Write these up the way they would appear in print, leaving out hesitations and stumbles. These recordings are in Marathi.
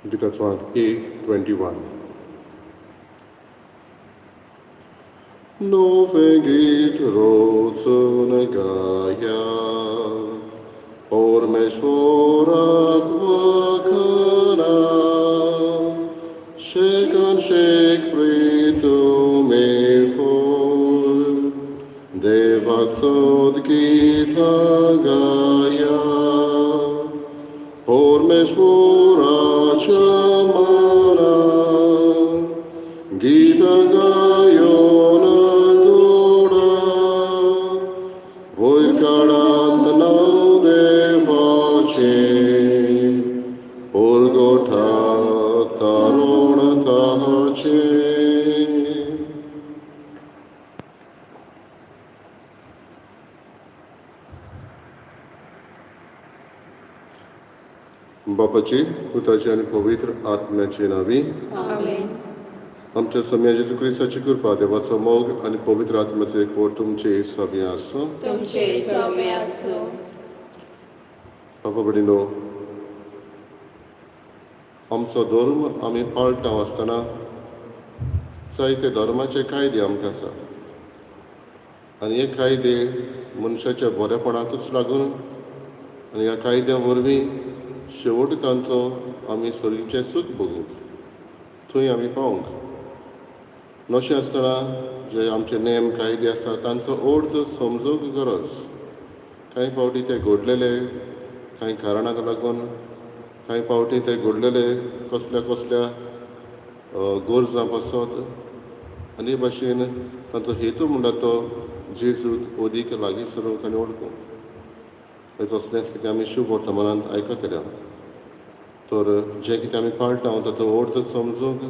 Gitatwang A21. Novegit Rotsunagaya Ormeshvorak Vakana Shekan Shek Pritu Mefor Devaksod Gita Gaya Ormeshvora Chamana Gita Gayona Gora Voirkarat Naudevache Urgota Tarona Tahache. बापाची पुताची आणि पवित्र आत्म्याची नावी आमेन. आमच्या सम्या जेजू ख्रिस्ताची कृपा देवाचो मोग आणि पवित्र आत्म्याचो एकवट तुमचे सगळे आसो. तुमचे सौम्य असो. बाबा भगिनीनो, आमचो धर्म आमी पाळटा आसतना जायते धर्माचे कायदे आमकां आसा आनी हे कायदे मनशाच्या बरेपणाकूच लागून आनी ह्या कायद्या वरवीं शेवट तांचो आमी सर्गीचें सूख भोगूंक थंय आमी पावूंक. नशें आसतना जे आमचे नेम कायदे आसा तांचो अर्थ समजूंक गरज. कांय फावटी ते घडलेले कांय कारणाक लागून, कांय फावटी ते घडलेले कसल्या कसल्या गरजां पासत आनी भाशेन तांचो हेतू म्हणटा तो जेजूक अदीक लागीं सरूंक आनी ओळखूंक. तसलेंच कितें आमी शुभ वर्तमानांत आयकतल्या. तर जें कितें आमी पाळटा ताचो अर्थ समजूंक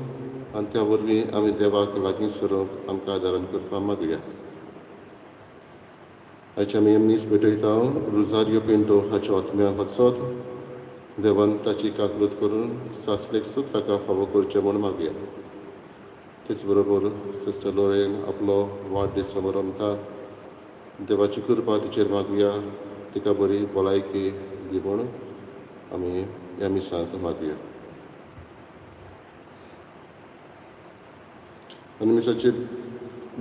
आनी त्या वरवीं आमी देवाक लागीं सरूंक आमकां आदारण करपाक मागुया. आयचे आमी मनीस भेटयता रुजारियो पिंटो हाच्या आत्म्याक वचत देवान ताची काकलूत करून सासलेक सूख ताका फावो करचें म्हूण मागुया. तेच बरोबर सिस्टर लोरेन आपलो वाडदीस समोर आमकां देवाची कृपा तिचेर मागुया. तिका बरी भलायकी दी म्हूण आमी ह्या मिसांत मागुया. आनी मिसाची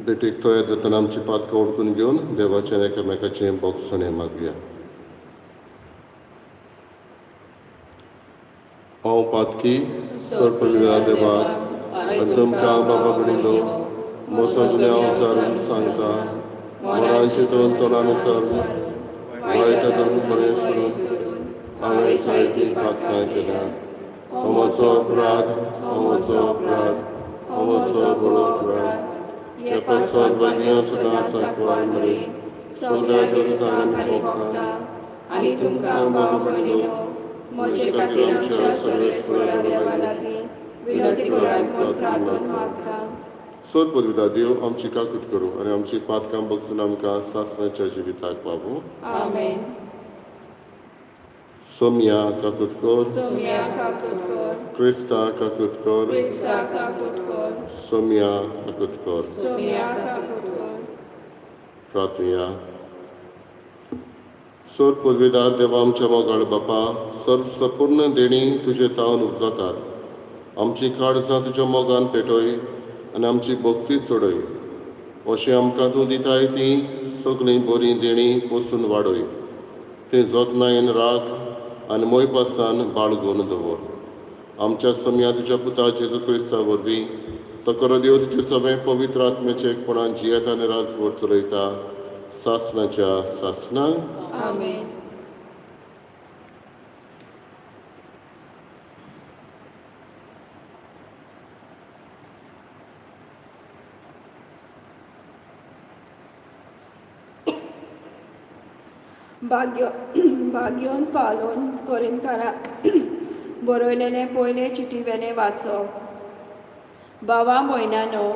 भेटेक तयार जातना आमची पातकां ओळखून घेवन देवाचें एकामेकाचें बोगसणें मागुया. हांव पातकी सरपळिला देवाक आनी तुमकां बाबा भगिनीनो मोसजलें हांव सारून सांगता. मोरांचे दोन तोंडानुसार वायट धर्म बरें सोडून हांवें जायतीं पातकां केल्यात. हो म्हजो अपराध, हो म्हजो अपराध, हो म्हजो बरो अपराध. हे पासत वगीं सदांच सांकवार मरी सगळ्या दुर्दांनी भोगता आनी तुमकां बाबा भगिनीनो म्हजे खातीर आमच्या सर्वेस्परा देवा लागीं विनंती करात म्हूण प्रार्थना मागता. सोर पदविदा देव आमची काकूत करूं आनी आमची पातकां बगतून आमकां सासणाच्या जिविताक पावूं. आमेन. सोम्या काकूत कर, सोम्या काकूत कर. क्रिस्ता काकूत कर, क्रिस्ता काकूत कर. सोम्या काकूत कर. सोम्या काकूत कर. प्रार्थुया. सोर पदवीदार देवा आमच्या मोगाळ बापा, सर्वसपूर्ण देणी तुजे तावन उपजातात. आमची काळजां तुज्या मोगान पेटय आनी आमची भक्ती चडय. अशें आमकां तूं दिताय ती सगळीं बरीं देणी पसून वाडय. तें जतनायेन राख आनी मोयपासान बाळगून दवर. आमच्या सम्या तुज्या पुता जेजू क्रिस्ता वरवीं तो करो देव तुजें सगळें पवित्र आत्म्याचे एकपणान जियेत आनी राजवट चलयता सासणाच्या सासणाक. आमेन. भाग्योन पालोन कोरिंदकारा बरयलेले पयले चिटिवेले वाचप. बावा मोयनानो,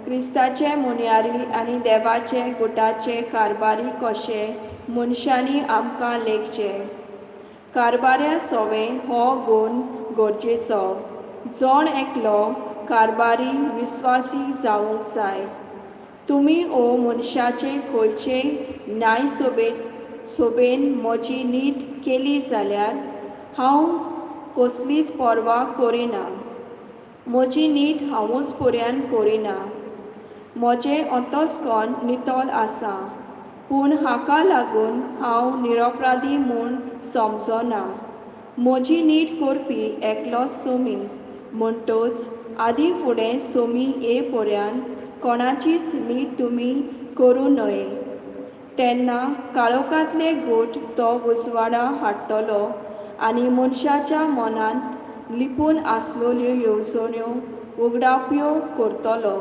क्रिस्ताचे मुनयारी आनी देवाचे गुटाचे कारबारी कशे मनशांनी आमकां लेखचे. कारबाऱ्या सोवे हो गूण गरजेचो. जोण एकलो कारबारी विस्वासी जावंक जाय. तुमी ओ मनशाचे खंयचेय न्याय सोबेन म्हजी नीट केली जाल्यार हांव कसलीच पर्वा करिना. म्हजी नीट हांवूच पुर्यान करिना. म्हजें अंतस्कण नितळ आसा, पूण हाका लागून हांव निरपराधी म्हूण समजना. म्हजी नीट करपी एकलोच सोमी, म्हणटच आदी फुडें सोमी ये पर्यान कोणाचीच नीट तुमी करूं नये. तेन्ना काळोखांतले गोठ तो उजवाडा हाडटलो आनी मनशाच्या मनांत लिपून आसलेल्यो येवजण्यो उगडाप्यो करतलो.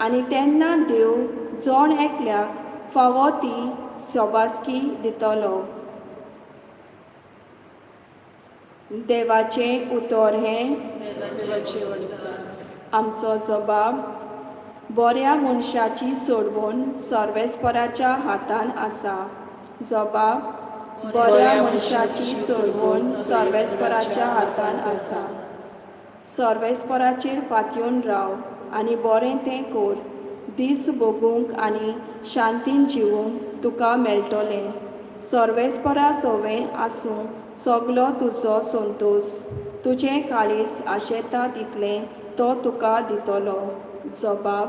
आनी तेन्ना देव जण एकल्याक फावो ती सोबासकी दितलो. देवाचें उतर हें आमचो जबाब. बऱ्या मनशाची सोडवण सर्वेस्पराच्या हातान आसा. जबाब. बऱ्या मनशाची सोडवण सर्वेस्पराच्या हातान आसा. सर्वेस्पराचेर पातयेवन राव आनी बरें तें कर. दीस भोगूंक आनी शांतीन जिवूंक तुका मेळटलें. सर्वेस्परा सवें आसूं सगलो तुजो संतोश. तुजें काळीज आशेता तितलें तो तुका दितलो. जबाब.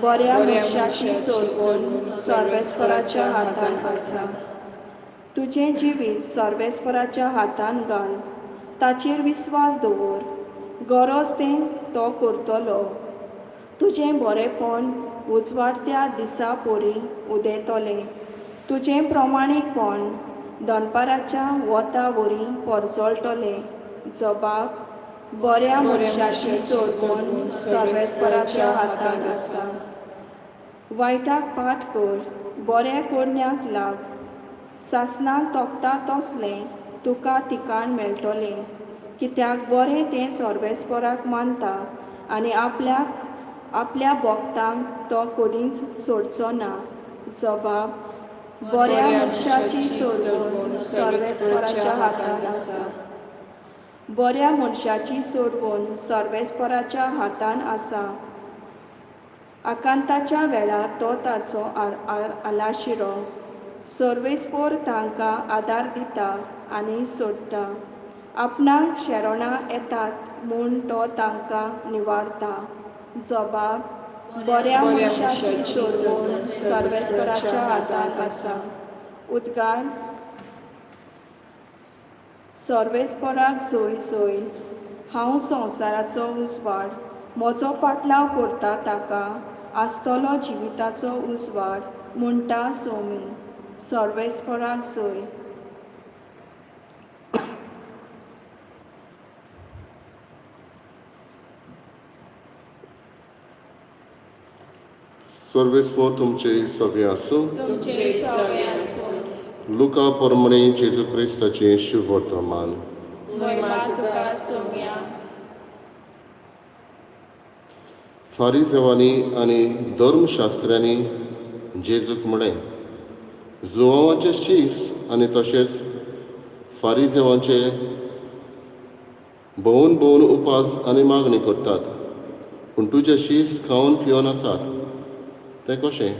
बऱ्या मनशाची सोडवण सर्वेस्पराच्या हातान आसा. तुजें जिवीत सर्वेस्पराच्या हातान घाल. ताचेर विस्वास दवर. गरज तें तो करतलो. तुजें बरेंपण उजवाडत्या दिसा परी उदेतलें. तुजें प्रमाणीकपण दनपाराच्या वता वरी परजळटलें. जबाब. बऱ्या मनशाची सोडवण सर्वेस्पराच्या हातान आसा. वायटाक पाट कर, बऱ्या करण्याक लाग. सासणाक तोपता तसलें तुका तिकाण मेळटलें. कित्याक बरें तें सर्वेस्पराक मानता आनी आपल्या भोगतांक तो कदींच सोडचो ना. जबाब. बऱ्या मनशाची सोडवण सर्वेस्पराच्या हातान आसा. बऱ्या मनशाची सोडवण सर्वेस्पराच्या हातान आसा. आकांताच्या वेळार तो ताचो आलाशिरो. सर्वेस्पर तांकां आदार दिता आनी सोडटा. आपणाक शेरोणां येतात म्हूण तो तांकां निवारता. जबाब. बऱ्या मनशाची सोडवण सर्वेस्पराच्या हातान आसा. उद्गार. सर्वेस्पराक जय जय. हांव संवसाराचो उजवाड. म्हजो पाटलाव करता ताका आसतलो जिविताचो उजवाड म्हणटा सोमी. सर्वेस्पराक जय. सर्वेस्पर तुमचे सवे आसूं. तुमचे सवे आसूं. लुका प्रमाणे जेजू क्रिस्ताचें शुभ वर्तमान. महिमा तुका सोम्या. फारिसेवांनी आनी धर्मशास्त्र्यांनी जेजूक म्हळें, जुवांवाचें शीस आनी तशेंच फारिसेवांचे भोंवून भोंवून उपास आनी मागणी करतात, पूण तुजे शीस खावन पिवन आसात. तें कशें?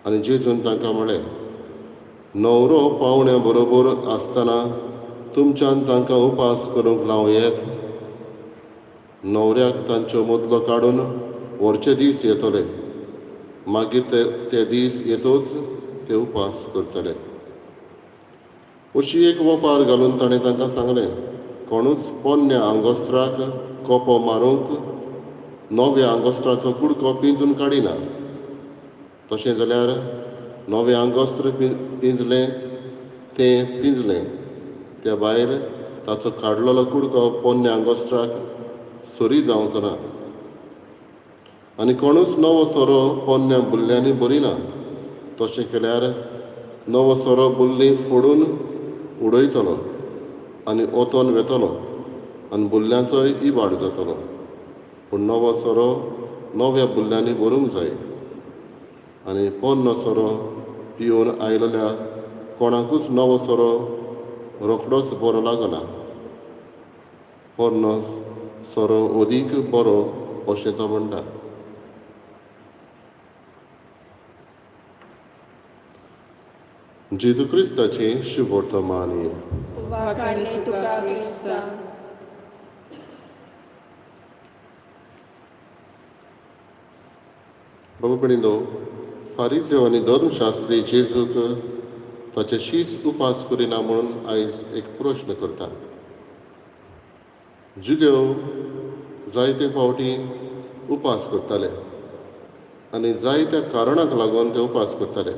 आनी जेजून तांकां म्हळें, न्हवरो पावण्या बरोबर आसतना तुमच्यान तांकां उपास करूंक लावं येत? न्हवऱ्याक तांचो मदलो काडून व्हरचे दीस येतले, मागीर ते दीस येतूच ते उपास करतले. अशी एक वपार घालून ताणें तांकां सांगलें, कोणूच पोन्न्या आंगोस्त्राक कोपो मारूंक नव्या आंगोस्त्राचो कुडको पिंजून काडिना. तशें जाल्यार नवें आंगोस्त्र पिंजलें तें पिंजलें, त्या भायर ताचो काडलेलो कुडको पोन्न्या आंगोस्त्राक सोरी जावचो ना. आनी कोणूच नवो सोरो पोन्न्या बुल्ल्यांनी भरिना. तशें केल्यार नवो सोरो बुल्ली फोडून उडयतलो आनी ओतोन वेतलो आनी बुल्ल्यांचोय इबाड जातलो. पूण नवो सोरो नव्या बुल्ल्यांनी भरूंक जाय. आनी पोन्नो सोरो पिवन आयलेल्या कोणाकूच नवो सोरो रोखडोच बरो लागना. पोन्नो सोरो अदीक बरो अशें तो म्हणटा. जेजू क्रिस्ताची शुभवर्तमानी. वाखाणले तुका क्रिस्ता. बाबा भयणींनो, फारिझेव आनी धर्मशास्त्री जेजूक ताचे शीस उपास करिना म्हणून आयज एक प्रश्न करता. जुदेव जायते फावटी उपास करताले आनी जायत्या कारणाक लागून ते उपास करताले.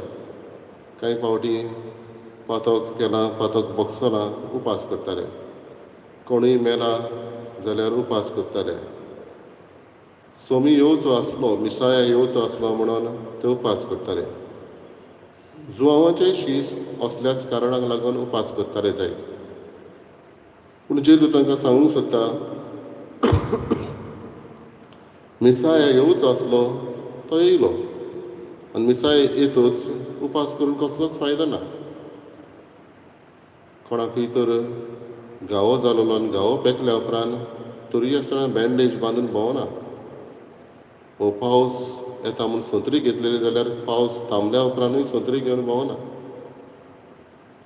कांय फावटी पातक केला, पातक भोगसना उपास करताले. कोणूय मेला जाल्यार उपास करताले. सोमी येवचो आसलो, मिसाया येवचो आसलो म्हणून ते उपास करताले. जुवांवाचेय शीस असल्याच कारणाक लागून उपास करताले जायत. पूण जेजू तांकां सांगूंक सोदता, मिसाया येवचो आसलो तो येयलो आनी मिसाया येतूच उपास करून कसलोच फायदो ना. कोणाकूय तर घावो जालोलो आनी घावो पेकल्या उपरांत तरी आसतना बँडेज बांदून भोंवना. हो पावस येता म्हूण सोंत्री घेतलेली जाल्यार पावस थांबल्या उपरांतूय सोंत्री घेवन भोंवना.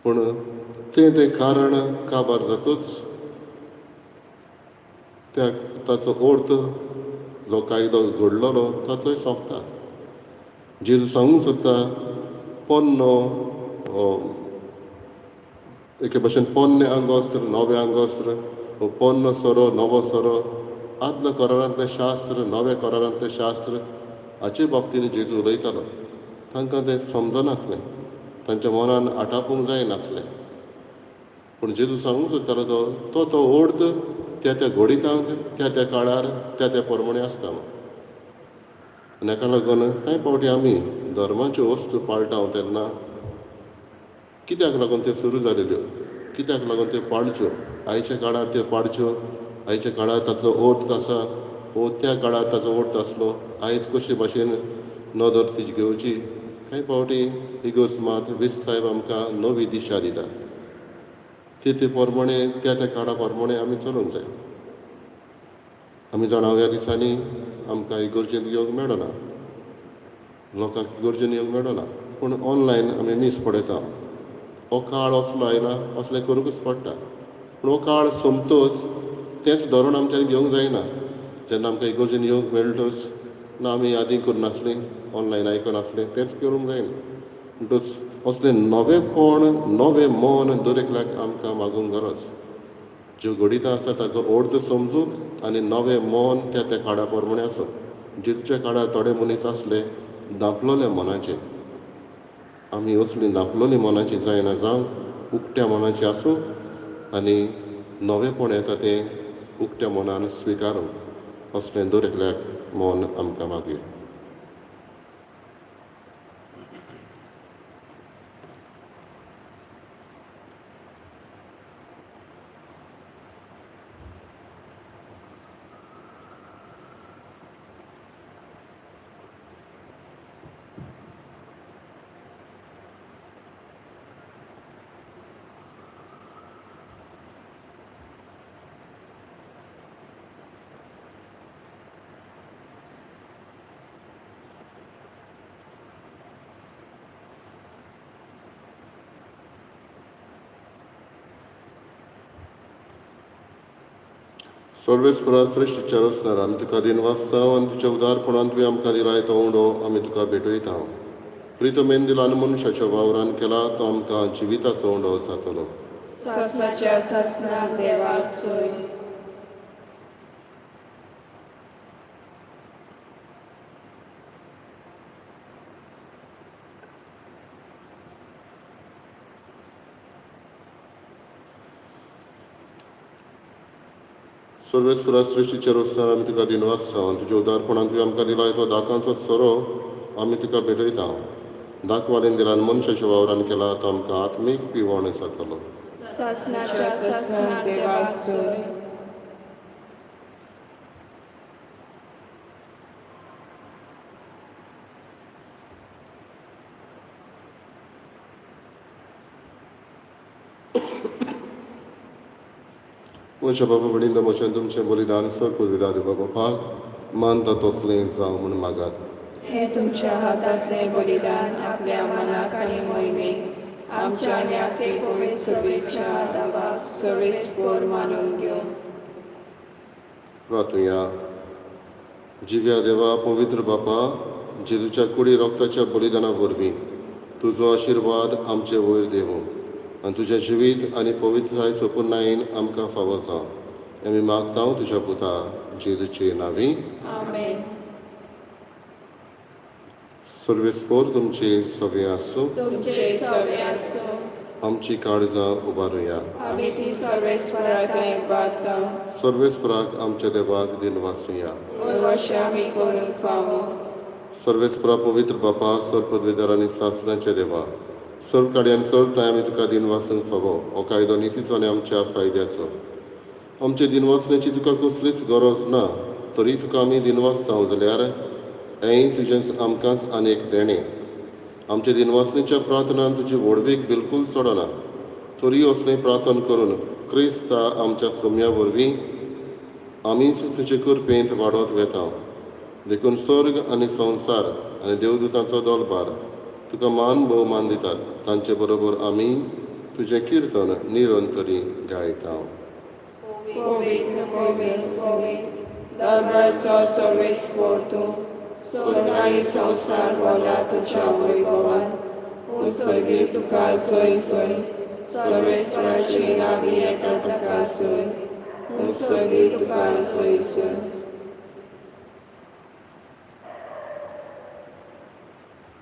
पूण तें कारण काबार जातूच ताचो अर्थ जो कायदो घडलोलो ताचोय सोंपता. जेजू सांगूंक सोदता, पोन्नो एके भशेन पोन्नें आंगोस्त्र, नवें आंगोस्त्र, हो पोन्नो सोरो, नवो सोरो, आदल्या करारांतलें शास्त्र, नव्या करारांतलें शास्त्र हाचे बाबतींत जेजू उलयतालो. तांकां तें समजनासलें, तांच्या मनान आटापूंक जायनासलें. पूण जेजू सांगूंक सोदतालो तो अर्थ त्या घोडितांक त्या काळार त्या प्रमाणे आसता. हेका लागून कांय फावटी आमी धर्माच्यो वस्तू पाळटात तेन्ना कित्याक लागून त्यो सुरू जालेल्यो, कित्याक लागून त्यो पाळच्यो, आयच्या काळार त्यो पाळच्यो, आयच्या काळार ताचो अर्थ आसा वो त्या काळार ताचो अर्थ आसलो, आयज कशे भाशेन नदर तिची घेवची. कांय फावटी इगोस्मात विस साहेब आमकां नवी दिशा दिता. ते प्रमाणे त्या काळा प्रमाणे आमी चलूंक जाय. आमी जाणाव्या दिसांनी आमकां इगर्जेंत येवंक मेळना, लोकांक इगर्जेन येवंक मेळना, पूण ऑनलायन आमी न्यूज पळयता. हो काळ असलो आयला, असलें करूंकच पडटा. पूण हो काळ सोंपतच तेंच धोरण आमच्यान घेवंक जायना. जेन्ना आमकां इगर्जेन येवंक मेळटच ना आमी यादी करनासलीं, ऑनलायन आयकनासलीं, तेंच करूंक जायना. म्हणटच असलें नवेंपण, नवें मन दर एकल्याक आमकां मागूंक गरज. ज्यो घडिता आसा ताचो अर्थ समजूंक आनी नवें मन त्या काळा प्रमाणे आसूं. जेजूच्या काळार थोडे मनीस आसले धांपलोले मनाचे. आमी असलीं धांपलोलीं मनाची जायना जावं, उक्त्या मनाची आसूं आनी नवेंपण येता तें उक्त्या मनान स्विकारूंक. असलें दर एकल्याक मन आमकां मागीर. सर्वेस्परा श्रेश्ठच्या रचणार आमी तुका दिन वाचता आनी तुज्या उदारपणान तुवें आमकां दिलाय तो उंडो आमी तुका भेटयता. प्रितमेन दिला आनी मनशाच्या वावरान केला तो आमकां जिविताचो उंडो जातलो. सासणाच्या सासणाक देवाक चोय. सर्वेस्परा सृश्टीचे रचणार आमी तुका दिन वाचता आनी तुज्या उदारपणान तुवें आमकां दिलाय तो दाकांचो सोरो आमी तुका भेटयता. दाखवालेन दिला आनी मनशाच्या वावरान केला तो आमकां आत्मीक पिवण जातलो. सासणाच्या सासणाक देवाक चोय. म्हज्या बाबा भयणींनो, म्हजें तुमचें बलिदान सर्पू विदा बापाक मानता तसलें जावं म्हूण मागात. हे तुमच्या हातांतलें बलिदान आपल्या मनाक आनी मोहिमेक आमच्या आनी आखे पवित्र सभेच्या आदाराक सर्वेस्पर मानून घेवन प्रार्थुया. जिव्या देवा, पवित्र बापा, जेजूच्या कुडी रोगताच्या बलिदाना वरवीं तुजो आशिर्वाद आमचे वयर देवूं आनी तुजें जिवीत आनी पवित्रताय सोपुर्णायेन आमकां फावो जावं. आमी मागता तुज्या पुता जेजूचे नांवी. आमेन. सर्वेस्पर तुमचे सवे आसूं. तुमचे सवे आसूं. आमची काळजां उबारुया. आमी ती सर्वेस्पराताय बागता. सर्वेस्पराक आमच्या देवाक दिन वाचुया. वर्षा आमी करूंक फावो. सर्वेस्परा पवित्र बापा, सर्व पदवीधर आनी सासणाचे देवा, सर्व काडी आनी सर्व ताय आमी तुका दिन वाचूंक फावो. हो कायदो नितीचो आनी आमच्या फायद्याचो. आमचे दिन वाचण्याची तुका कसलीच गरज ना, तरी तुका आमी दिन वाचता जाल्यार हें तुजें आमकांच आनीक देणें. आमचे दिन वाचणेच्या प्रार्थनान तुजी व्हडवीक बिलकूल चडना, तरी असलें प्रार्थना करून क्रिस्ता आमच्या सोम्या वरवीं आमीच तुजे कृपेंत वाडत वेता. देखून स्वर्ग आनी संवसार आनी देवदूतांचो दोलबार तुका मान भोवमान दितात. तांचे बरोबर आमी तुजें कीर्तन निरंतरी गायता. पवित्र पवित्र पवित्र दरबाराचो सर्वेस्पर तूं, स्वर्ग आनी संवसार भोवला तुज्या वैभवान. उत्सर्गी तुका सय सय, सर्वेस्पराची नांवी येता ताका सय. उत्सर्गी तुका सय सय.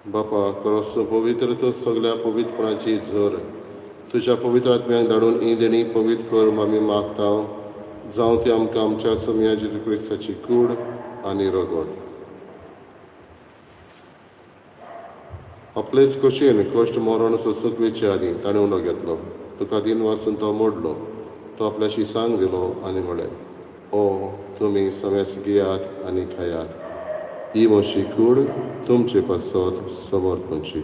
बापा, खरोच पवित्र तो सगळ्या पवित्रपणाची झर तुज्या पवित्र आत्म्याक धाडून ही देणी पवित्र कर आमी मागता. जावं ती आमकां आमच्या सोम्या जेजू क्रिस्ताची कूड आनी रगत. आपलेच कशेन कश्ट मरण सोंसुकवेचे आदी ताणें उणो घेतलो. तुका दिन वाचून तो मोडलो. तो आपल्याशी सांग दिलो आनी म्हळें, ओ तुमी समेस घेयात आनी खायात. ही म्हशी कूड तुमचे पासत समर्पणची.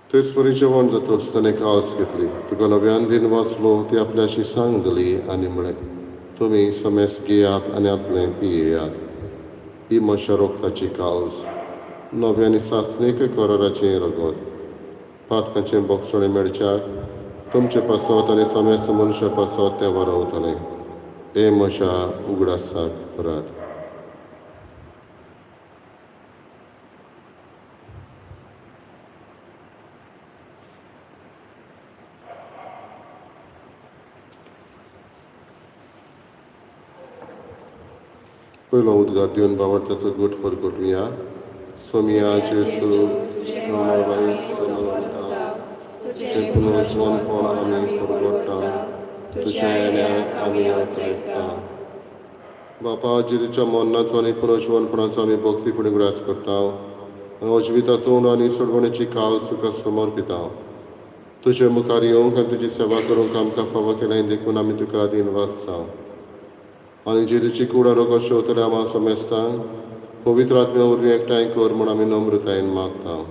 तेच परी जेवण जाता आसतना कास घेतली. तुका नव्यान दिन वाचलो ती आपल्याशी सांग दिली आनी म्हळें, तुमी समेस घेयात आनी आतलें पियेयात. ही म्हज्या रोगताची काळज, नव्यानी सासणेक कराराचें रगत. पातकांचें बोगसणें मेळच्याक तुमचे पासत आनी समेस मनशा पासत तें वारवतलें. हे म्हज्या उगडासाक करात. पयलो उद्गार दिवन बावडताचो गोठ परगटुया. सोमिया जेजू तुजें पुनर्जन्मपण आमी परगट्टा, तुज्या येण्याक आमी अत्रेकता. बापा, जेजूच्या मरणाचो आनी पुनर्जन्मपणाचो आमी भक्तीपणी उगडास करता आनी अजिविताचो उणो आनी सोडवणेची काल तुका समर्पिता. तुजे मुखार येवंक आनी तुजी सेवा करूंक आमकां फावो केलें देखून आमी तुका दिन वाचता. आनी जेजूची कूड रगत शेवतले आमी समेस्ता पवित्र आत्म्या वरवीं एकठांय कर म्हूण आमी नम्रतायेन मागता.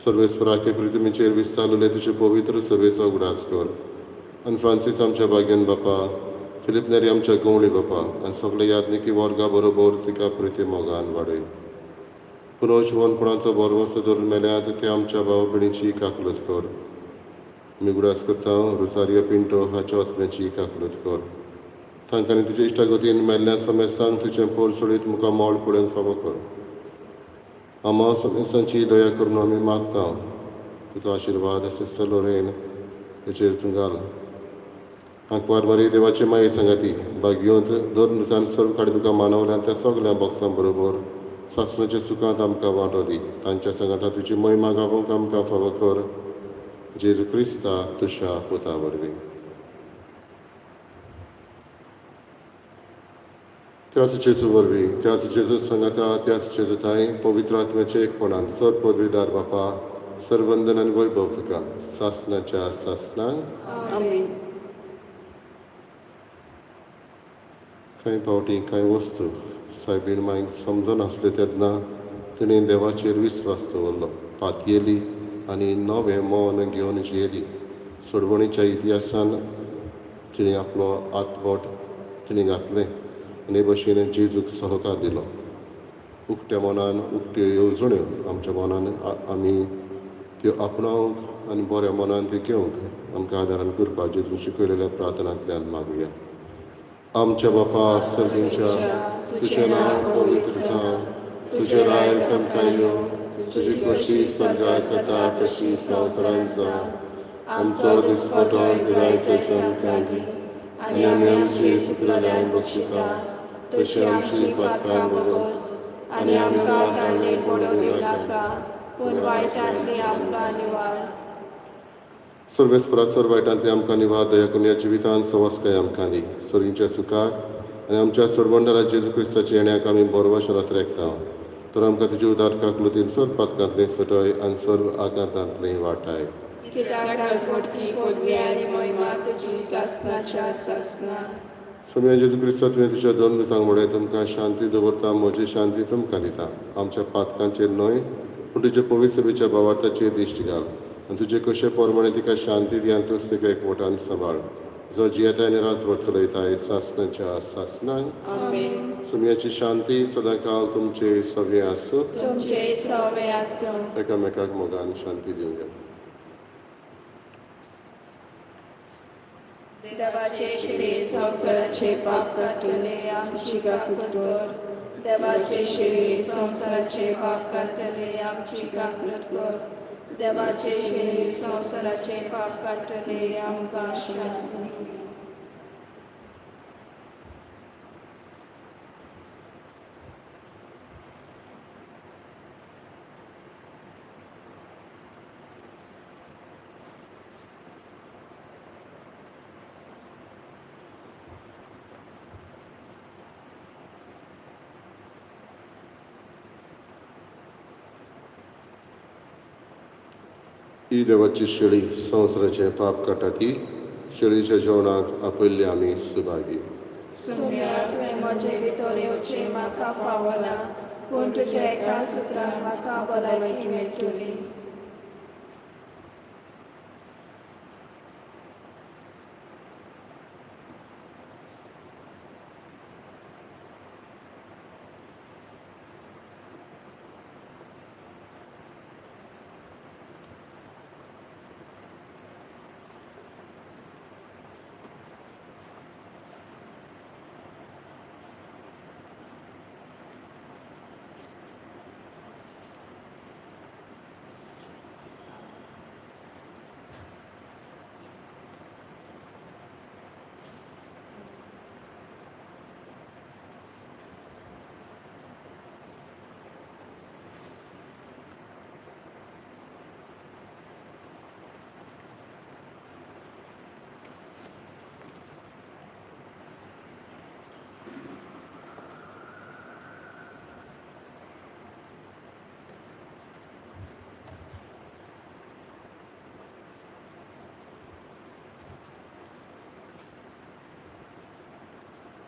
सर्वेस्पराके प्रितुमीचेर विस्तारलेले तुजे पवित्र सभेचो उगडास कर. आनी फ्रांसीस आमच्या भाग्यन बापा, फिलीप नेरी आमच्या गवळी बापा आनी सगळे यादनिकी वर्गा बरोबर तिका प्रिती मोगान वाडय. पुनर्जन्मपणाचो बरवंसो धरून मेल्यात ते आमच्या भाव भयणीची काकलत कर. आमी उगडास करता रोसारियो पिंटो हाच्या आत्म्याची काकलत कर. तांकां आनी तुज्या इश्टागतीन मेल्ल्या समेस्तांक तुजें पोर सोडीत मुखार मोल पळोवंक फावो कर. आमा समेस्तांची दया करून आमी मागता. तुजो आशिर्वाद सिस्टर लोरेन हेचेर तूं घाल. आंकवार मारी देवाची माये सांगाती भाग्योंत दर नृत्यान सर्व काडी तुका मानवल्यान त्या सगळ्या भक्तां बरोबर सासणाच्या सुखांत आमकां वांटो दी. तांच्या सांगाता तुजी महिमा गावोवंक आमकां फावो कर. जेजू क्रिस्ता तुज्या पुता वरवीं. त्याच जेजू वरवीं, त्याच जेजू सांगाता, त्याच जेजू ताई पवित्र आत्म्याचे एकपणान सर्व पदवीदार बापा, सर्व वंदन आनी वैभव तुका सासणाच्या सासणाक. आमेन. कांय फावटी कांय वस्तू सायबीण मांयक समजनासल्यो तेन्ना तिणें देवाचेर विस्वास दवरलो, पातयेली आनी नवें मन घेवन जियेली. सोडवणेच्या इतिहासान तिणें आपलो हातबोट तिणें घातलें आनी हे भशेन जेजूक सहकार दिलो. उक्त्या मनान उक्त्यो येवजण्यो आमच्या मनान आमी त्यो आपणावंक आनी बऱ्या मनान त्यो घेवंक आमकां आदारान करपा जेजून शिकयलेल्या प्रार्थनांतल्यान मागुया. आमच्या बापा सर्गींच्या तुजें नांव पवित्र जावं, तुजें राय आमकां येवं, तुजी कशी स्वर्गांत जाता तशी संवसारांत जावं. आमचो दिसपटो गिरायक आमकां दी आनी आमी आमची चुकलेल्यांक बक्षिता तशी आमची पातकां बगस आनी आमकां तांडणेक पडोवंक दिवनाका पूण वायटांतली आमकां निवार. सर्वेस्परासर वायटांतली आमकां निवार दया करून ह्या जिवितांत सवस्काय आमकां दी. सोरींच्या सुखाक आनी आमच्या सोडवंडरा जेजू क्रिस्ताच्या येण्याक आमी बोरवाशरात रेखता. तर आमकां तुज्या उदारकाक लुतीन सर्व पातकांतलें सटय आनी सर्व आघातांतलीं वाटाय. कित्याक राजवटकी पदवी आनी महिमा तुजी सासणाच्या सासना. सोम्या जेजू क्रिस्ता तुवें तुज्या दोन रुतांक मुळे तुमकां शांती दवरता, म्हजी शांती तुमकां दिता. आमच्या पातकांचेर न्हय पूण तुज्या पवित्र सभेच्या भावार्थाचेर दिश्टी घाल आनी तुजे कशे पोरमणे तिका शांती दी आनी तूंच तिका एकवटान सांबाळ. जो जियेता आनी राजवट चलयताय सासणाच्या सासनांक. आमेन. सोम्याची शांती सदांकाळ तुमचे सवे आसूं. तुमचे सवे आसूं. एकामेकाक मोगान शांती दिवंक. देवाचे शिरे संवसाराचे पाप काडटले आमची काकूट कर. देवाचे शिरे संवसाराचे पाप काडटले आमची काकूट कर. देवाचे शिरे संवसाराचे पाप काडटले आमकां शांती. ही देवाची शेळी संवसाराचे पाप काडटा ती शेळीच्या जेवणाक आपयल्ले आमी सुभागी. सुम्या तुवें म्हजे भितर येवचें म्हाका फावना पूण तुज्या एका सुत्रान म्हाका भलायकी मेळटली.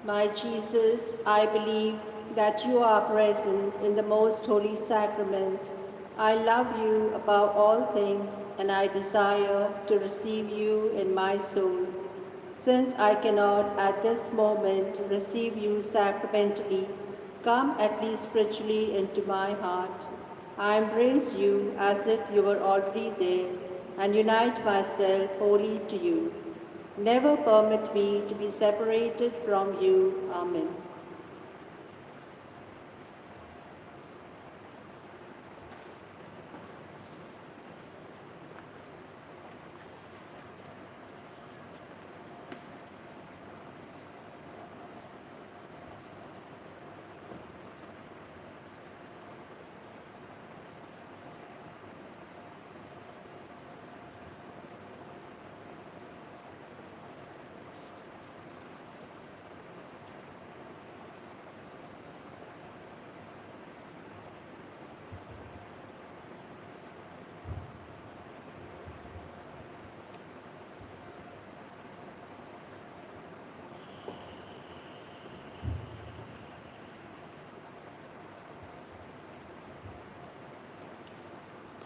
My Jesus, I believe that you are present in the most holy sacrament. I love you above all things and I desire to receive you in my soul. Since I cannot at this moment receive you sacramentally, come at least spiritually into my heart. I embrace you as if you were already there and unite myself wholly to you. Never permit me to be separated from you. Amen.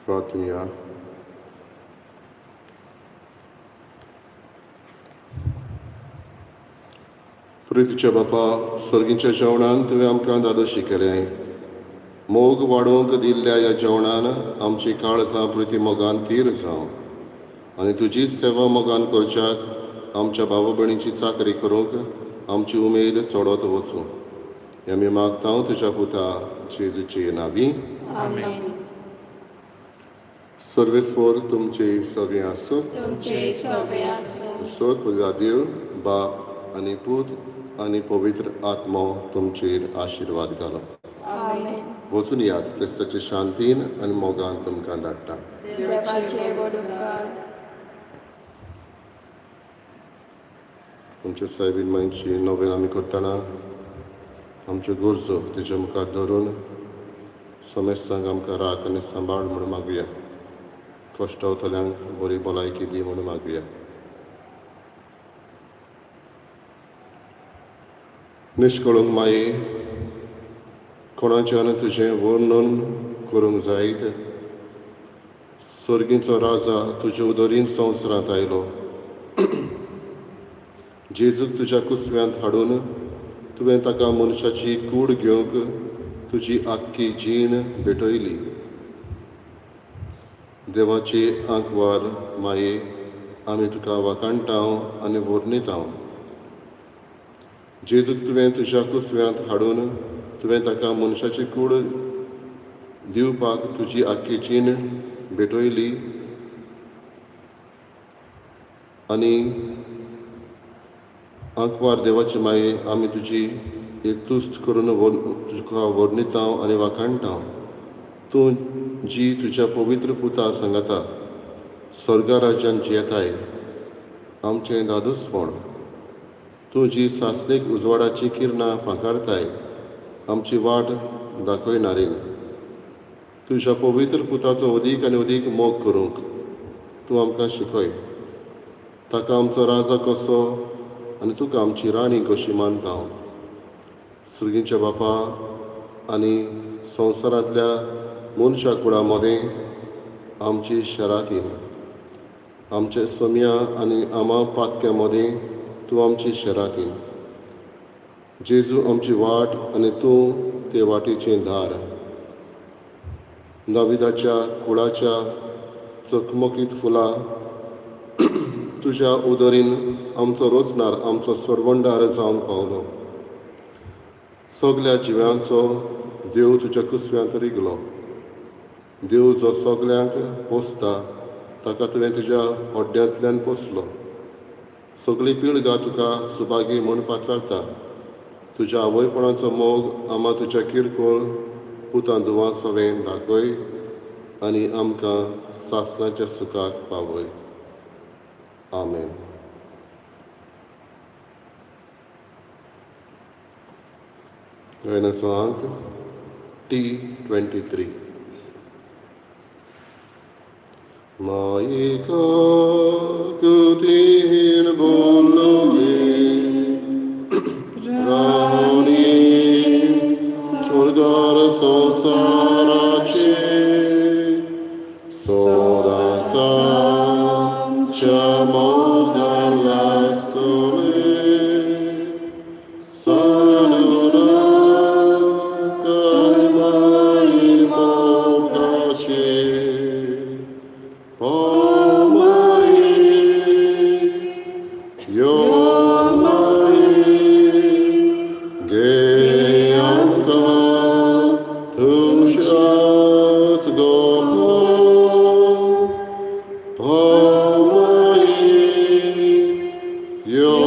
प्रार्थना. प्रितीच्या बापा, सर्गीच्या जेवणान तुवें आमकां दादोशी केलें. मोग वाडोवंक दिल्ल्या ह्या जेवणान आमची काळजां प्रिती मोगान तीर जावं आनी तुजी सेवा मोगान करच्याक आमच्या भाव भयणीची चाकरी करूंक आमची उमेद चडत वचूं. हें आमी मागता तुज्या पुता जेजूची नांवी. आमेन. सर्वेस्पोर तुमचे सगळें आसूं. तुमचे सवे आसूं. सो तुझा देव बाप आनी पूत आनी पवित्र आत्मो तुमचेर आशिर्वाद घालो. आमेन. वचून यात क्रिस्ताचे शांतीन आनी मोगान तुमकां धाडटा. देवाचे वडुकार. तुमच्या सायबीन मांयची नोवेन आमी करतना आमच्यो गरजो तेच्या मुखार धरून समेस्तांक आमकां राख आनी सांबाळ म्हणून मागुया. कश्टावतल्यांक बरी भलायकी दी म्हणून मागुया. निश्कळूंक माये, कोणाच्यान तुजें वर्णन करूंक जायत. सर्गीचो राजा तुजे उदरीन संवसारांत आयलो. जेजूक तुज्या कुसव्यांत हाडून तुवें ताका मनशाची कूड घेवंक तुजी आख्खी जीण भेटयली. देवाची आंकवार माये, आमी तुका वाखाणटाव आनी वर्णिताव. जेजूक तुवें तुज्या कुसव्यांत हाडून तुवें ताका मनशाची कूड दिवपाक तुजी आख्खी जीण भेटयली आनी आंकवार देवाची माये, आमी तुजी एकतुस्त करून तुका वर्णिताव आनी वाखाणटाव. तूं जी तुज्या पवित्र पुता सांगता स्वर्गा राज्यान जियेताय आमचें दादोसपण. तूं जी सासणेक उजवाडाची किरणां फांकारताय आमची वाट दाखयणारी. तुज्या पवित्र पुताचो अदीक आनी अदीक मोग करूंक तूं आमकां शिकय. ताका आमचो राजा कसो आनी तुका आमची राणी कशी मानता. सर्गीच्या बापा आनी संवसारांतल्या मनशा कुळा मदें आमची शरातीन, आमचे सोम्या आनी आमा पातक्या मदें तूं आमची शरातीन. जेजू आमची वाट आनी तूं ते वाटेचें दार. दाविदाच्या कुळाच्या चकमकीत फुलां तुज्या उदरीन आमचो रोचणार आमचो सोरवंडार जावन पावलो. सगल्या जिव्यांचो देव तुज्या कुसव्यांत रिगलो. देव जो सगल्यांक पोसता ताका तुवें तुज्या ओड्ड्यांतल्यान पोसलो. सगळी पिळगा तुका सुभागी म्हूण पाचारता. तुज्या आवयपणाचो मोग आमा तुज्या किरकोळ पुतां दुवा सवें दाखय आनी आमकां सासणाच्या सुखाक पावय. आमेन. गायनाचो अंक T23. मायेका कुतीन बोललोले राणी स्वर्गार संसाराचे सोदाचा मोगाला सोने साडूना काय माई मोगाचे O Marie, your Marie, Geyanka, Tushats go home. O Marie, your